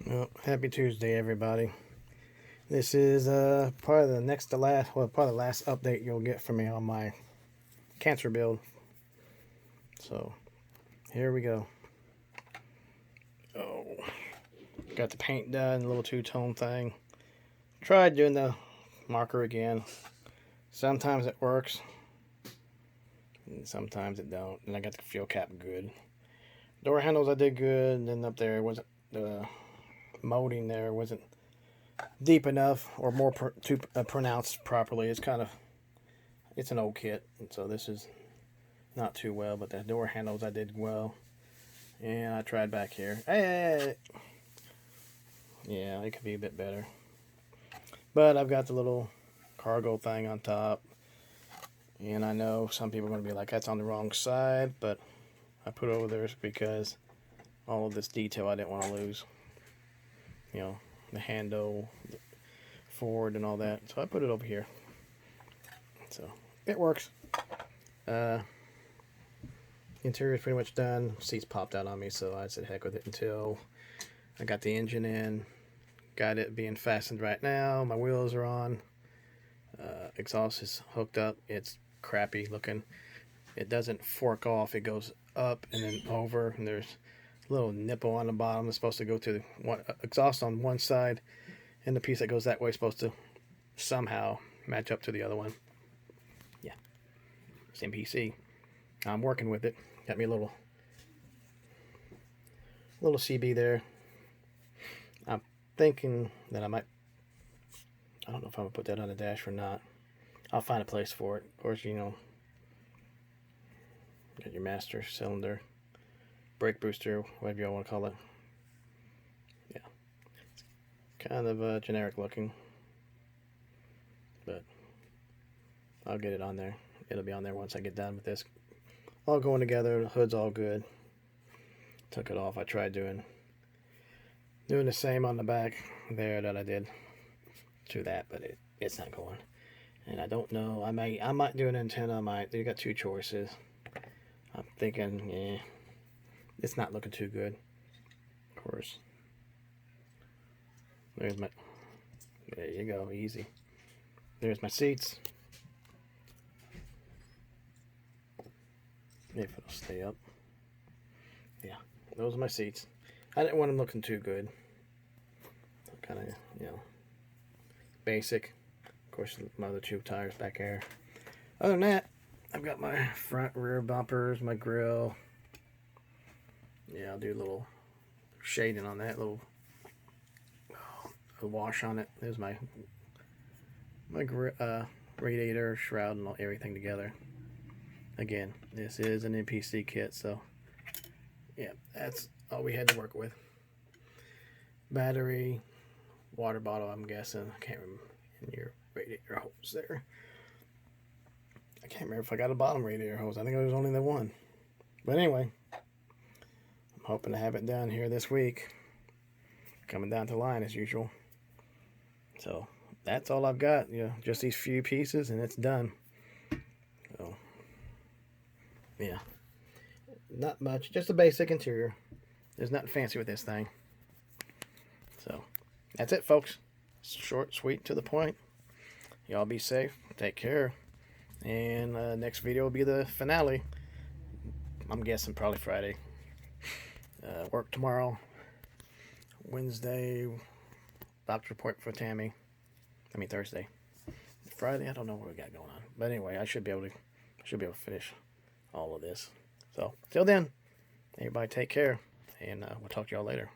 Well, happy Tuesday, everybody. This is part of the last update you'll get from me on my cancer build. So, here we go. Oh, got the paint done, a little two-tone thing. Tried doing the marker again. Sometimes it works, and sometimes it don't. And I got the fuel cap good. Door handles I did good. And then up there wasn't the molding there wasn't deep enough or more pronounced properly. It's an old kit, and so this is not too well. But the door handles I did well, and I tried back here. Hey, yeah, it could be a bit better. But I've got the little cargo thing on top, and I know some people are going to be like, that's on the wrong side, but I put it over there because all of this detail I didn't want to lose. You know, the handle, the forward, and all that. So I put it over here. So it works. Interior is pretty much done. Seats popped out on me, so I said heck with it until I got the engine in. Got it being fastened right now. My wheels are on. Exhaust is hooked up. It's crappy looking. It doesn't fork off. It goes up and then over, and there's a little nipple on the bottom. It's supposed to go to one exhaust on one side, and the piece that goes that way is supposed to somehow match up to the other one. Yeah, same PC. I'm working with it. Got me a little CB there. I'm thinking that I don't know if I'm gonna put that on the dash or not. I'll find a place for it. Of course, you know, got your master cylinder, brake booster, whatever you want to call it. Yeah, it's kind of generic looking, but I'll get it on there. It'll be on there once I get done with this. All going together. The hood's all good. Took it off. I tried doing the same on the back there that I did to that, but it's not going. And I don't know. I might do an antenna. You got two choices. I'm thinking, yeah, it's not looking too good. Of course. There you go, easy. There's my seats. If it'll stay up. Yeah, those are my seats. I didn't want them looking too good. Kind of, you know, basic. Of course, my other two tires back there. Other than that, I've got my front rear bumpers, my grill. Yeah, I'll do a little shading on that, a wash on it. There's my radiator, shroud, and everything together. Again, this is an NPC kit, so yeah, that's all we had to work with. Battery, water bottle, I'm guessing. I can't remember. In your radiator hose there. I can't remember if I got a bottom radiator hose. I think it was only the one. But anyway, I'm hoping to have it done here this week. Coming down to line as usual. So that's all I've got. You know, just these few pieces and it's done. So yeah, not much. Just a basic interior. There's nothing fancy with this thing. So that's it, folks. Short, sweet, to the point. Y'all be safe. Take care. And next video will be the finale. I'm guessing probably Friday. Work tomorrow. Wednesday, doctor's appointment for Tammy. I mean Thursday. Friday, I don't know what we got going on. But anyway, I should be able to finish all of this. So till then, everybody take care, and we'll talk to y'all later.